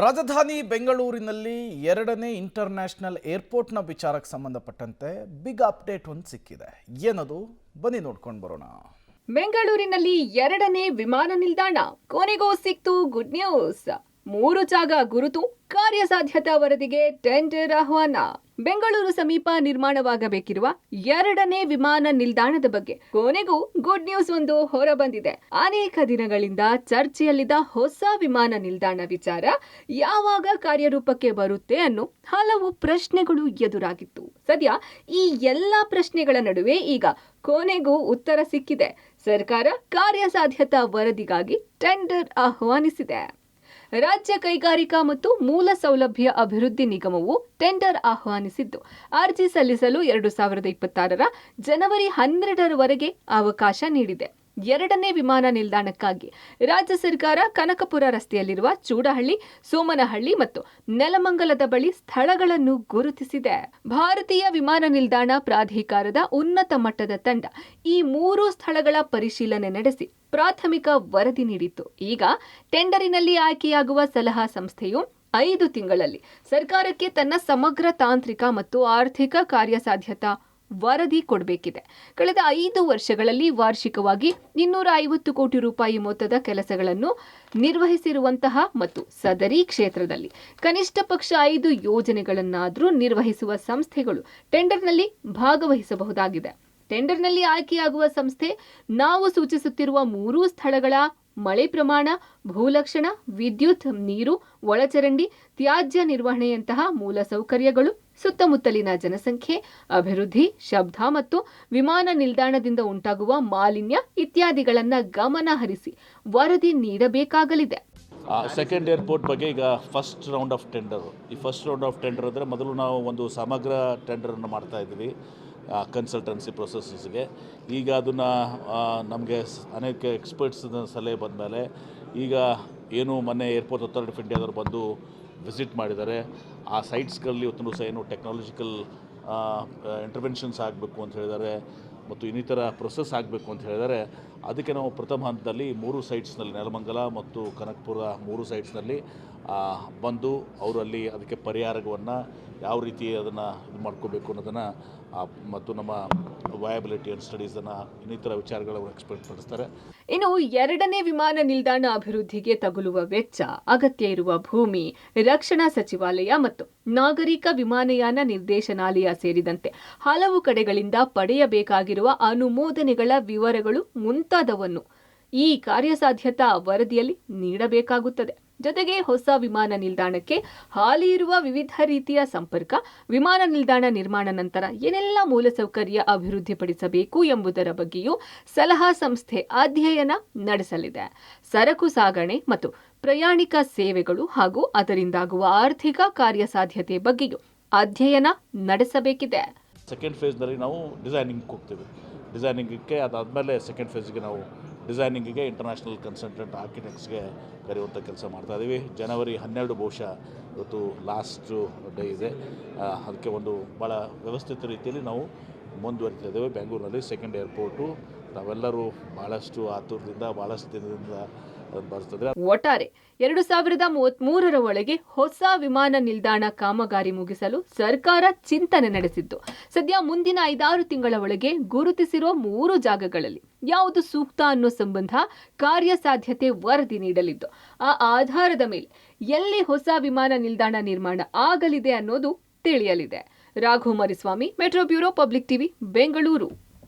ರಾಜಧಾನಿ ಬೆಂಗಳೂರಿನಲ್ಲಿ ಎರಡನೇ ಇಂಟರ್ನ್ಯಾಷನಲ್ ಏರ್ಪೋರ್ಟ್ನ ವಿಚಾರಕ್ಕೆ ಸಂಬಂಧಪಟ್ಟಂತೆ ಬಿಗ್ ಅಪ್ಡೇಟ್ ಒಂದು ಸಿಕ್ಕಿದೆ. ಏನದು ಬನ್ನಿ ನೋಡ್ಕೊಂಡು ಬರೋಣ. ಬೆಂಗಳೂರಿನಲ್ಲಿ ಎರಡನೇ ವಿಮಾನ ನಿಲ್ದಾಣ ಕೊನೆಗೂ ಸಿಕ್ತು ಗುಡ್ ನ್ಯೂಸ್. 3 ಜಾಗ ಗುರುತು, ಕಾರ್ಯಸಾಧ್ಯತಾ ವರದಿಗೆ ಟೆಂಡರ್ ಆಹ್ವಾನ. ಬೆಂಗಳೂರು ಸಮೀಪ ನಿರ್ಮಾಣವಾಗಬೇಕಿರುವ ಎರಡನೇ ವಿಮಾನ ನಿಲ್ದಾಣದ ಬಗ್ಗೆ ಕೊನೆಗೂ ಗುಡ್ ನ್ಯೂಸ್ ಒಂದು ಹೊರಬಂದಿದೆ. ಅನೇಕ ದಿನಗಳಿಂದ ಚರ್ಚೆಯಲ್ಲಿದ್ದ ಹೊಸ ವಿಮಾನ ನಿಲ್ದಾಣ ವಿಚಾರ ಯಾವಾಗ ಕಾರ್ಯರೂಪಕ್ಕೆ ಬರುತ್ತೆ ಅನ್ನೋ ಹಲವು ಪ್ರಶ್ನೆಗಳು ಎದುರಾಗಿತ್ತು. ಸದ್ಯ ಈ ಎಲ್ಲಾ ಪ್ರಶ್ನೆಗಳ ನಡುವೆ ಈಗ ಕೊನೆಗೂ ಉತ್ತರ ಸಿಕ್ಕಿದೆ. ಸರ್ಕಾರ ಕಾರ್ಯಸಾಧ್ಯತಾ ವರದಿಗಾಗಿ ಟೆಂಡರ್ ಆಹ್ವಾನಿಸಿದೆ. ರಾಜ್ಯ ಕೈಗಾರಿಕಾ ಮತ್ತು ಮೂಲ ಸೌಲಭ್ಯ ಅಭಿವೃದ್ಧಿ ನಿಗಮವು ಟೆಂಡರ್ ಆಹ್ವಾನಿಸಿದ್ದು, ಅರ್ಜಿ ಸಲ್ಲಿಸಲು 2026ರ ಜನವರಿ 12ರವರೆಗೆ ಅವಕಾಶ ನೀಡಿದೆ. ಎರಡನೇ ವಿಮಾನ ನಿಲ್ದಾಣಕ್ಕಾಗಿ ರಾಜ್ಯ ಸರ್ಕಾರ ಕನಕಪುರ ರಸ್ತೆಯಲ್ಲಿರುವ ಚೂಡಹಳ್ಳಿ, ಸೋಮನಹಳ್ಳಿ ಮತ್ತು ನೆಲಮಂಗಲದ ಬಳಿ ಸ್ಥಳಗಳನ್ನು ಗುರುತಿಸಿದೆ. ಭಾರತೀಯ ವಿಮಾನ ನಿಲ್ದಾಣ ಪ್ರಾಧಿಕಾರದ ಉನ್ನತ ಮಟ್ಟದ ತಂಡ ಈ 3 ಸ್ಥಳಗಳ ಪರಿಶೀಲನೆ ನಡೆಸಿ ಪ್ರಾಥಮಿಕ ವರದಿ ನೀಡಿತ್ತು. ಈಗ ಟೆಂಡರಿನಲ್ಲಿ ಆಯ್ಕೆಯಾಗುವ ಸಲಹಾ ಸಂಸ್ಥೆಯು 5 ತಿಂಗಳಲ್ಲಿ ಸರ್ಕಾರಕ್ಕೆ ತನ್ನ ಸಮಗ್ರ ತಾಂತ್ರಿಕ ಮತ್ತು ಆರ್ಥಿಕ ಕಾರ್ಯಸಾಧ್ಯತಾ ವರದಿ ಕೊಡಬೇಕಿದೆ. ಕಳೆದ 5 ವರ್ಷಗಳಲ್ಲಿ ವಾರ್ಷಿಕವಾಗಿ 250 ಕೋಟಿ ರೂಪಾಯಿ ಮೊತ್ತದ ಕೆಲಸಗಳನ್ನು ನಿರ್ವಹಿಸಿರುವಂತಹ ಮತ್ತು ಸದರಿ ಕ್ಷೇತ್ರದಲ್ಲಿ ಕನಿಷ್ಠ ಪಕ್ಷ 5 ಯೋಜನೆಗಳನ್ನಾದರೂ ನಿರ್ವಹಿಸುವ ಸಂಸ್ಥೆಗಳು ಟೆಂಡರ್ನಲ್ಲಿ ಭಾಗವಹಿಸಬಹುದಾಗಿದೆ. ಟೆಂಡರ್ನಲ್ಲಿ ಆಯ್ಕೆಯಾಗುವ ಸಂಸ್ಥೆ ನಾವು ಸೂಚಿಸುತ್ತಿರುವ 3 ಸ್ಥಳಗಳ ಮಳೆ ಪ್ರಮಾಣ, ಭೂಲಕ್ಷಣ, ವಿದ್ಯುತ್, ನೀರು, ಒಳಚರಂಡಿ, ತ್ಯಾಜ್ಯ ನಿರ್ವಹಣೆಯಂತಹ ಮೂಲಸೌಕರ್ಯಗಳು, ಸುತ್ತಮುತ್ತಲಿನ ಜನಸಂಖ್ಯೆ, ಅಭಿವೃದ್ಧಿ, ಶಬ್ದ ಮತ್ತು ವಿಮಾನ ನಿಲ್ದಾಣದಿಂದ ಉಂಟಾಗುವ ಮಾಲಿನ್ಯ ಇತ್ಯಾದಿಗಳನ್ನು ಗಮನ ಹರಿಸಿ ವರದಿ ನೀಡಬೇಕಾಗಲಿದೆ. ಸೆಕೆಂಡ್ ಏರ್ಪೋರ್ಟ್ ಬಗ್ಗೆ ಈಗ ಫಸ್ಟ್ ರೌಂಡ್ ಆಫ್ ಟೆಂಡರ್. ಈ ಫಸ್ಟ್ ರೌಂಡ್ ಆಫ್ ಟೆಂಡರ್ ಅಂದರೆ ಮೊದಲು ನಾವು ಒಂದು ಸಮಗ್ರ ಟೆಂಡರನ್ನು ಮಾಡ್ತಾ ಇದ್ವಿ ಕನ್ಸಲ್ಟೆನ್ಸಿ ಪ್ರೊಸೆಸಸ್ಗೆ. ಈಗ ಅದನ್ನು ನಮಗೆ ಅನೇಕ ಎಕ್ಸ್ಪರ್ಟ್ಸ್ ಸಲಹೆ ಬಂದಮೇಲೆ ಈಗ ಏನು ಮೊನ್ನೆ ಏರ್ಪೋರ್ಟ್ ಅಥಾರಿಟಿ ಆಫ್ ಇಂಡಿಯಾದವ್ರು ಬಂದು ವಿಸಿಟ್ ಮಾಡಿದ್ದಾರೆ. ಆ ಸೈಟ್ಸ್ಗಳಲ್ಲಿ ಇವತ್ತು ಸಹ ಏನು ಟೆಕ್ನಾಲಜಿಕಲ್ ಇಂಟರ್ವೆನ್ಷನ್ಸ್ ಆಗಬೇಕು ಅಂತ ಹೇಳಿದ್ದಾರೆ ಮತ್ತು ಇನ್ನಿತರ ಪ್ರೊಸೆಸ್ ಆಗಬೇಕು ಅಂತ ಹೇಳಿದರೆ ಅದಕ್ಕೆ ನಾವು ಪ್ರಥಮ ಹಂತದಲ್ಲಿ 3 ಸೈಟ್ಸ್ನಲ್ಲಿ ನೆಲಮಂಗಲ ಮತ್ತು ಕನಕಪುರ 3 ಸೈಟ್ಸ್ನಲ್ಲಿ ಬಂದು ಅವರಲ್ಲಿ ಅದಕ್ಕೆ ಪರಿಹಾರವನ್ನು ಯಾವ ರೀತಿ ಅದನ್ನು ಇದು ಮಾಡ್ಕೋಬೇಕು ಅನ್ನೋದನ್ನು ಮತ್ತು ನಮ್ಮ ವಯಬಿಲಿಟಿ ಆ್ಯಂಡ್ ಸ್ಟಡೀಸನ್ನು ಇನ್ನಿತರ ವಿಚಾರಗಳನ್ನು ಎಕ್ಸ್ಪರ್ಟ್ ಪಡಿಸ್ತಾರೆ. ಇನ್ನು ಎರಡನೇ ವಿಮಾನ ನಿಲ್ದಾಣ ಅಭಿವೃದ್ಧಿಗೆ ತಗುಲುವ ವೆಚ್ಚ, ಅಗತ್ಯ ಇರುವ ಭೂಮಿ, ರಕ್ಷಣಾ ಸಚಿವಾಲಯ ಮತ್ತು ನಾಗರಿಕ ವಿಮಾನಯಾನ ನಿರ್ದೇಶನಾಲಯ ಸೇರಿದಂತೆ ಹಲವು ಕಡೆಗಳಿಂದ ಪಡೆಯಬೇಕಾಗಿರುವ ಅನುಮೋದನೆಗಳ ವಿವರಗಳು ಮುಂತಾದವನ್ನು ಈ ಕಾರ್ಯಸಾಧ್ಯತಾ ವರದಿಯಲ್ಲಿ ನೀಡಬೇಕಾಗುತ್ತದೆ. ಜೊತೆಗೆ ಹೊಸ ವಿಮಾನ ನಿಲ್ದಾಣಕ್ಕೆ ಹಾಲಿ ಇರುವ ವಿವಿಧ ರೀತಿಯ ಸಂಪರ್ಕ, ವಿಮಾನ ನಿಲ್ದಾಣ ನಿರ್ಮಾಣ ನಂತರ ಏನೆಲ್ಲ ಮೂಲಸೌಕರ್ಯ ಅಭಿವೃದ್ಧಿಪಡಿಸಬೇಕು ಎಂಬುದರ ಬಗ್ಗೆಯೂ ಸಲಹಾ ಸಂಸ್ಥೆ ಅಧ್ಯಯನ ನಡೆಸಲಿದೆ. ಸರಕು ಸಾಗಣೆ ಮತ್ತು ಪ್ರಯಾಣಿಕ ಸೇವೆಗಳು ಹಾಗೂ ಅದರಿಂದಾಗುವ ಆರ್ಥಿಕ ಕಾರ್ಯಸಾಧ್ಯತೆ ಬಗ್ಗೆಯೂ ಅಧ್ಯಯನ ನಡೆಸಬೇಕಿದೆ. ಸೆಕೆಂಡ್ ಫೇಸ್ನಲ್ಲಿ ನಾವು ಡಿಸೈನಿಂಗ್ ಹೋಗ್ತೀವಿ. ಡಿಸೈನಿಂಗಕ್ಕೆ ಅದಾದಮೇಲೆ ಸೆಕೆಂಡ್ ಫೇಸ್ಗೆ ನಾವು ಡಿಸೈನಿಂಗಿಗೆ ಇಂಟರ್ನ್ಯಾಷನಲ್ ಕನ್ಸಲ್ಟೆಂಟ್ ಆರ್ಕಿಟೆಕ್ಟ್ಸ್ಗೆ ಕರೆಯುವಂಥ ಕೆಲಸ ಮಾಡ್ತಾಯಿದ್ದೀವಿ. ಜನವರಿ 12 ಬಹುಶಃ ಇವತ್ತು ಲಾಸ್ಟ್ ಡೇ ಇದೆ. ಅದಕ್ಕೆ ಒಂದು ಭಾಳ ವ್ಯವಸ್ಥಿತ ರೀತಿಯಲ್ಲಿ ನಾವು ಮುಂದುವರಿತಾ ಇದ್ದೇವೆ. ಬೆಂಗಳೂರಿನಲ್ಲಿ ಸೆಕೆಂಡ್ ಏರ್ಪೋರ್ಟು ನಾವೆಲ್ಲರೂ ಭಾಳಷ್ಟು ಆತುರದಿಂದ ಭಾಳಷ್ಟು ದಿನದಿಂದ ಬರ್ತದೆ. ಒಟ್ಟಾರೆ 2033ರ ಒಳಗೆ ಹೊಸ ವಿಮಾನ ನಿಲ್ದಾಣ ಕಾಮಗಾರಿ ಮುಗಿಸಲು ಸರ್ಕಾರ ಚಿಂತನೆ ನಡೆಸಿದ್ದು, ಸದ್ಯ ಮುಂದಿನ 5-6 ತಿಂಗಳ ಒಳಗೆ ಗುರುತಿಸಿರುವ 3 ಜಾಗಗಳಲ್ಲಿ ಯಾವುದು ಸೂಕ್ತ ಅನ್ನೋ ಸಂಬಂಧ ಕಾರ್ಯಸಾಧ್ಯತೆ ವರದಿ ನೀಡಲಿದ್ದು, ಆ ಆಧಾರದ ಮೇಲೆ ಎಲ್ಲಿ ಹೊಸ ವಿಮಾನ ನಿಲ್ದಾಣ ನಿರ್ಮಾಣ ಆಗಲಿದೆ ಅನ್ನೋದು ತಿಳಿಯಲಿದೆ. Raghu Mariswamy, metro bureau, public TV, Bengaluru.